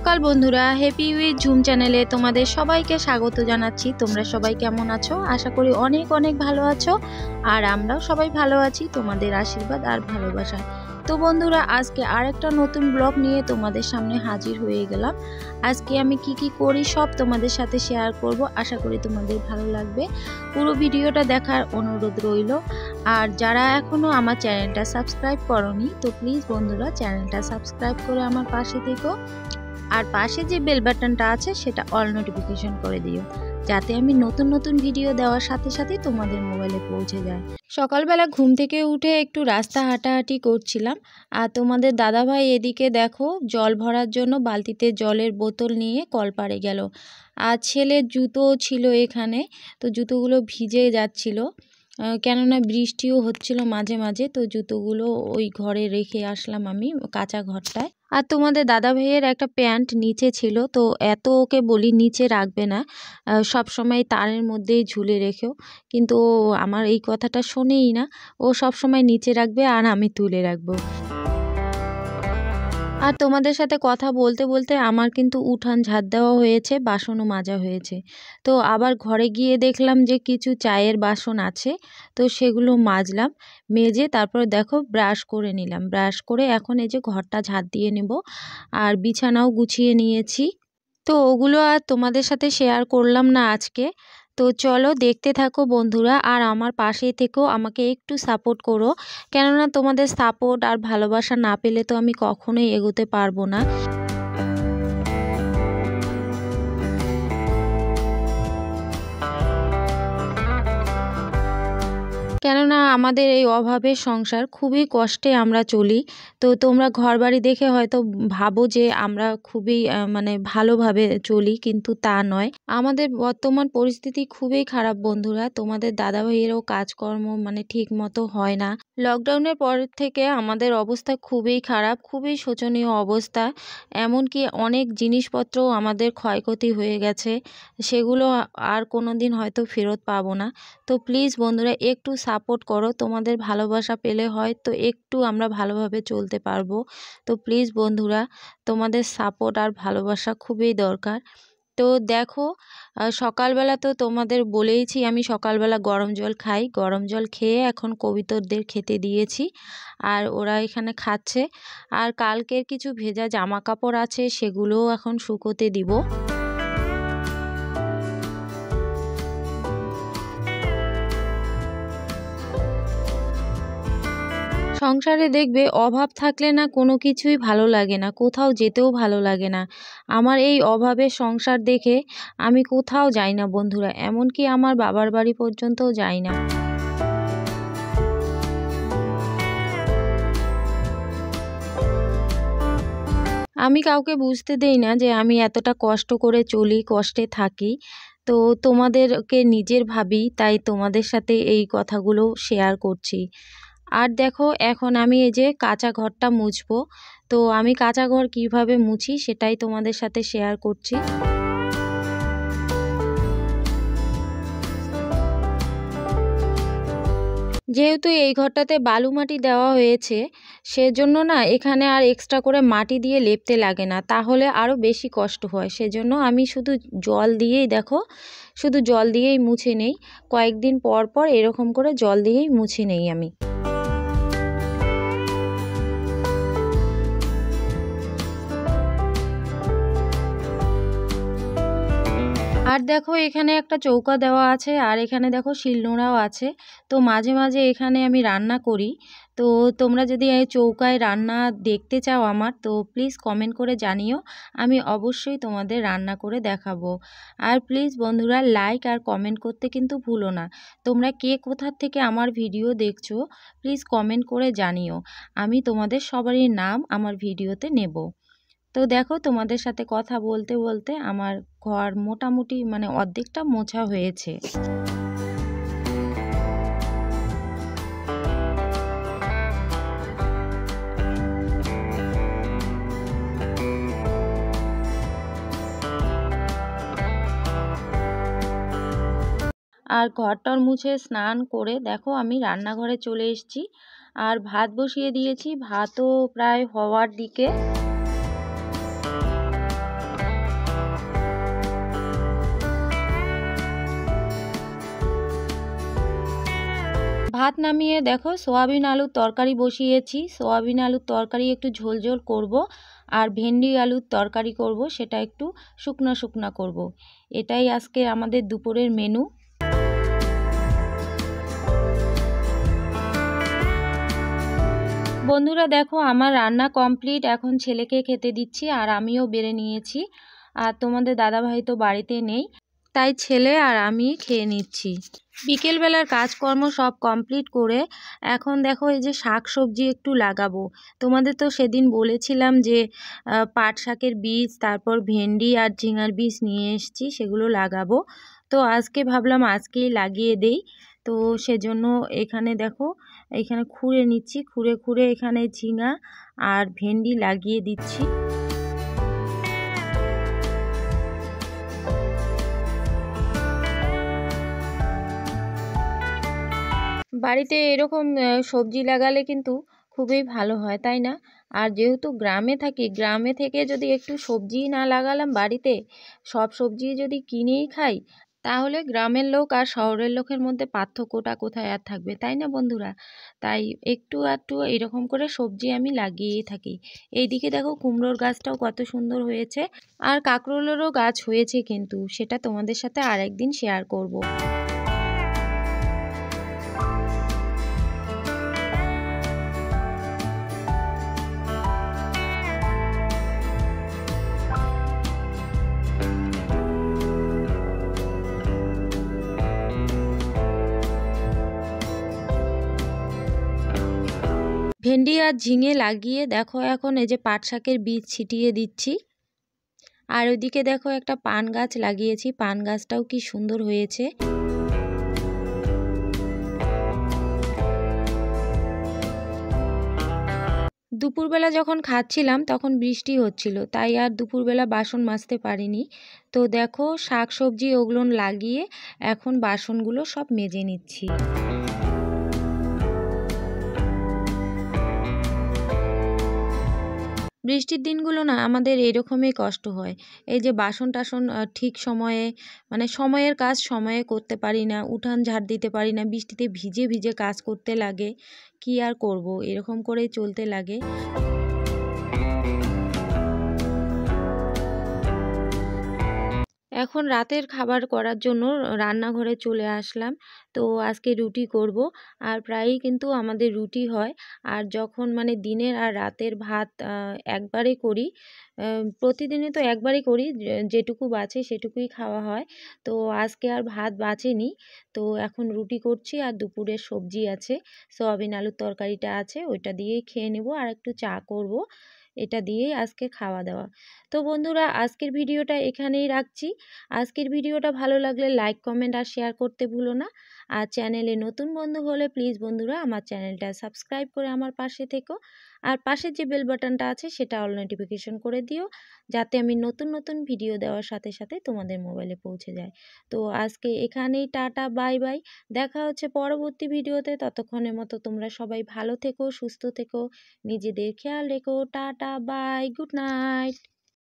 সকাল বন্ধুরা, happy with ঝুম চ্যানেলে তোমাদের সবাইকে স্বাগত জানাচ্ছি। তোমরা সবাই কেমন আছো? আশা করি অনেক অনেক ভালো আছো। আর আমরাও সবাই ভালো আছি তোমাদের আশীর্বাদ আর ভালোবাসায়। তো বন্ধুরা, আজকে আরেকটা নতুন ব্লগ নিয়ে তোমাদের সামনে হাজির হয়ে গেলাম। আজকে আমি কি করি সব তোমাদের সাথে শেয়ার করব। আশা করি তোমাদের ভালো লাগবে। পুরো ভিডিওটা দেখার অনুরোধ রইল। আর যারা এখনও আমার চ্যানেলটা সাবস্ক্রাইব করোনি, তো প্লিজ বন্ধুরা চ্যানেলটা সাবস্ক্রাইব করে আমার পাশে থেকো। আর পাশে যে বেল বাটনটা আছে সেটা অল নোটিফিকেশন করে দিও, যাতে আমি নতুন নতুন ভিডিও দেওয়ার সাথে সাথে তোমাদের মোবাইলে পৌঁছে যায়। সকালবেলা ঘুম থেকে উঠে একটু রাস্তা হাঁটাহাঁটি করছিলাম। আর তোমাদের দাদাভাই এদিকে দেখো জল ভরার জন্য বালতিতে জলের বোতল নিয়ে কলপাড়ে গেল। আর ছেলের জুতো ছিল এখানে, তো জুতোগুলো ভিজে যাচ্ছিল, কেননা বৃষ্টিও হচ্ছিল মাঝে মাঝে। তো জুতোগুলো ওই ঘরে রেখে আসলাম আমি কাঁচা ঘরটায়। আর তোমাদের দাদা ভাইয়ের একটা প্যান্ট নিচে ছিল, তো এত ওকে বলি নিচে রাখবে না, সব সময় তারের মধ্যেই ঝুলে রেখেও, কিন্তু ও আমার এই কথাটা শোনেই না। ও সব সময় নিচে রাখবে আর আমি তুলে রাখবো। আর তোমাদের সাথে কথা বলতে বলতে আমার কিন্তু উঠান ঝাড় দেওয়া হয়েছে, বাসনও মাজা হয়েছে। তো আবার ঘরে গিয়ে দেখলাম যে কিছু চায়ের বাসন আছে, তো সেগুলো মাজলাম। মেজে তারপর দেখো ব্রাশ করে নিলাম। ব্রাশ করে এখন এই যে ঘরটা ঝাড় দিয়ে নেব। আর বিছানাও গুছিয়ে নিয়েছি। তো ওগুলো আর তোমাদের সাথে শেয়ার করলাম না আজকে। তো চলো দেখতে থাকো বন্ধুরা, আর আমার পাশেই থেকেও আমাকে একটু সাপোর্ট করো, কেননা তোমাদের সাপোর্ট আর ভালোবাসা না পেলে তো আমি কখনোই এগোতে পারবো না। কেননা আমাদের এই অভাবের সংসার, খুবই কষ্টে আমরা চলি। তো তোমরা ঘরবাড়ি দেখে হয়তো ভাবো যে আমরা খুবই মানে ভালোভাবে চলি, কিন্তু তা নয়। আমাদের বর্তমান পরিস্থিতি খুবই খারাপ বন্ধুরা। তোমাদের দাদাভাইয়েরও কাজকর্ম মানে ঠিক মতো হয় না। লকডাউনের পর থেকে আমাদের অবস্থা খুবই খারাপ, খুবই শোচনীয় অবস্থা। এমনকি অনেক জিনিসপত্রও আমাদের ক্ষয়ক্ষতি হয়ে গেছে, সেগুলো আর কোনো দিন হয়তো ফেরত পাবো না। তো প্লিজ বন্ধুরা একটু সাপোর্ট করো, তোমাদের ভালোবাসা পেলে হয়তো একটু আমরা ভালোভাবে চলতে পারবো। তো প্লিজ বন্ধুরা তোমাদের সাপোর্ট আর ভালোবাসা খুবই দরকার। তো দেখো সকালবেলা তো তোমাদের বলেইছি আমি সকালবেলা গরম জল খাই। গরম জল খেয়ে এখন কবিতরদের খেতে দিয়েছি, আর ওরা এখানে খাচ্ছে। আর কালকের কিছু ভেজা জামা কাপড় আছে, সেগুলোও এখন শুকোতে দিব। সংসারে দেখবে অভাব থাকলে না কোনো কিছুই ভালো লাগে না, কোথাও যেতেও ভালো লাগে না। আমার এই অভাবের সংসার দেখে আমি কোথাও যাই না বন্ধুরা, এমনকি আমার বাবার বাড়ি পর্যন্তও যাই না। আমি কাউকে বুঝতে দেই না যে আমি এতটা কষ্ট করে চলি, কষ্টে থাকি। তো তোমাদেরকে নিজের ভাবি, তাই তোমাদের সাথে এই কথাগুলো শেয়ার করছি। আর দেখো এখন আমি এই যে কাঁচা ঘরটা মুছবো। তো আমি কাঁচা ঘর কিভাবে মুছি সেটাই তোমাদের সাথে শেয়ার করছি। যেহেতু এই ঘরটাতে বালু মাটি দেওয়া হয়েছে, সেজন্য না এখানে আর এক্সট্রা করে মাটি দিয়ে লেপতে লাগে না, তাহলে আরও বেশি কষ্ট হয়। সেজন্য আমি শুধু জল দিয়েই দেখো, শুধু জল দিয়েই মুছে নেই। কয়েকদিন পর পর এরকম করে জল দিয়েই মুছে নেই আমি। আর দেখো এখানে একটা চৌকা দেওয়া আছে, আর এখানে দেখো শিলনোড়াও আছে। তো মাঝে মাঝে এখানে আমি রান্না করি। তো তোমরা যদি এই চৌকায় রান্না দেখতে চাও আমার, তো প্লিজ কমেন্ট করে জানিও, আমি অবশ্যই তোমাদের রান্না করে দেখাবো। আর প্লিজ বন্ধুরা লাইক আর কমেন্ট করতে কিন্তু ভুলো না। তোমরা কে কোথা থেকে আমার ভিডিও দেখছো প্লিজ কমেন্ট করে জানিও, আমি তোমাদের সবারই নাম আমার ভিডিওতে নেব। তো দেখো তোমাদের সাথে কথা বলতে বলতে আমার ঘর মোটামুটি মানে অর্ধেকটা মোছা হয়েছে। আর ঘরটর মুছে স্নান করে দেখো আমি রান্নাঘরে চলে এসেছি। আর ভাত বসিয়ে দিয়েছি, ভাতও প্রায় হওয়ার দিকে। ভাত নামিয়ে দেখো সোয়াবিন আলুর তরকারি বসিয়েছি। সোয়াবিন আলুর তরকারি একটু ঝোল ঝোল করব, আর ভেন্ডি আলুর তরকারি করব, সেটা একটু শুকনো শুকনো করব। এটাই আজকে আমাদের দুপুরের মেনু। বন্ধুরা দেখো আমার রান্না কমপ্লিট, এখন ছেলেকে খেতে দিচ্ছি আর আমিও বেড়ে নিয়েছি। আর তোমাদের দাদাভাই তো বাড়িতে নেই, তাই ছেলে আর আমি খেয়ে নিচ্ছি। বিকেলবেলার কাজকর্ম সব কমপ্লিট করে এখন দেখো এই যে শাক সবজি একটু লাগাবো। তোমাদের তো সেদিন বলেছিলাম যে পাট শাকের বীজ, তারপর ভেন্ডি আর ঝিঙার বীজ নিয়ে এসেছি, সেগুলো লাগাবো। তো আজকে ভাবলাম আজকেই লাগিয়ে দেই। তো সেজন্য এখানে দেখো এখানে খুঁড়ে নিচ্ছি, খুঁড়ে খুঁড়ে এখানে ঝিঙা আর ভেন্ডি লাগিয়ে দিচ্ছি। বাড়িতে এরকম সবজি লাগালে কিন্তু খুবই ভালো হয়, তাই না? আর যেহেতু গ্রামে থাকি, গ্রামে থেকে যদি একটু সবজি না লাগালাম বাড়িতে, সব সবজি যদি কিনেই খাই, তাহলে গ্রামের লোক আর শহরের লোকের মধ্যে পার্থক্যটা কোথায় আর থাকবে, তাই না বন্ধুরা? তাই একটু একটু এরকম করে সবজি আমি লাগিয়েই থাকি। এইদিকে দেখো কুমড়োর গাছটাও কত সুন্দর হয়েছে, আর কাঁকরোলেরও গাছ হয়েছে, কিন্তু সেটা তোমাদের সাথে আরেকদিন শেয়ার করব। ভেন্ডি আর ঝিঙে লাগিয়ে দেখো এখন এই যে পাট শাকের বীজ ছিটিয়ে দিচ্ছি। আর ওইদিকে দেখো একটা পান গাছ লাগিয়েছি, পান গাছটাও কি সুন্দর হয়েছে। দুপুরবেলা যখন খাচ্ছিলাম তখন বৃষ্টি হচ্ছিল, তাই আর দুপুরবেলা বাসন মাজতে পারিনি। তো দেখো শাক সবজি ওগুলো লাগিয়ে এখন বাসনগুলো সব মেজে নিচ্ছি। বৃষ্টির দিনগুলো না আমাদের এরকমই কষ্ট হয়। এই যে বাসন টাসন ঠিক সময়ে, মানে সময়ের কাজ সময়ে করতে পারি না, উঠান ঝাড় দিতে পারি না, বৃষ্টিতে ভিজে ভিজে কাজ করতে লাগে। কি আর করব, এরকম করেই চলতে লাগে। এখন রাতের খাবার করার জন্য রান্নাঘরে চলে আসলাম। তো আজকে রুটি করব, আর প্রায়ই কিন্তু আমাদের রুটি হয়। আর যখন মানে দিনের আর রাতের ভাত একবারে করি, প্রতিদিনই তো একবারই করি, যেটুকু বাঁচে সেটুকুই খাওয়া হয়। তো আজকে আর ভাত বাঁচেনি, তো এখন রুটি করছি, আর দুপুরের সবজি আছে, সয়াবিন আলুর তরকারিটা আছে, ওইটা দিয়েই খেয়ে নেব, আর একটু চা করব। এটা দিয়েই আজকে খাওয়া দাওয়া। তো বন্ধুরা আজকের ভিডিওটা এখানেই রাখছি। আজকের ভিডিওটা ভালো লাগলে লাইক কমেন্ট আর শেয়ার করতে ভুলো না। আর চ্যানেলে নতুন বন্ধু হলে প্লিজ বন্ধুরা আমার চ্যানেলটা সাবস্ক্রাইব করে আমার পাশে থেকো। আর পাশের যে বেল বাটনটা আছে সেটা অল নোটিফিকেশন করে দিও, যাতে আমি নতুন নতুন ভিডিও দেওয়ার সাথে সাথে তোমাদের মোবাইলে পৌঁছে যায়। তো আজকে এখানেই টাটা বাই বাই, দেখা হচ্ছে পরবর্তী ভিডিওতে। ততক্ষণের মতো তোমরা সবাই ভালো থেকো, সুস্থ থেকো, নিজেদের খেয়াল রেখো। Tata bye, good night.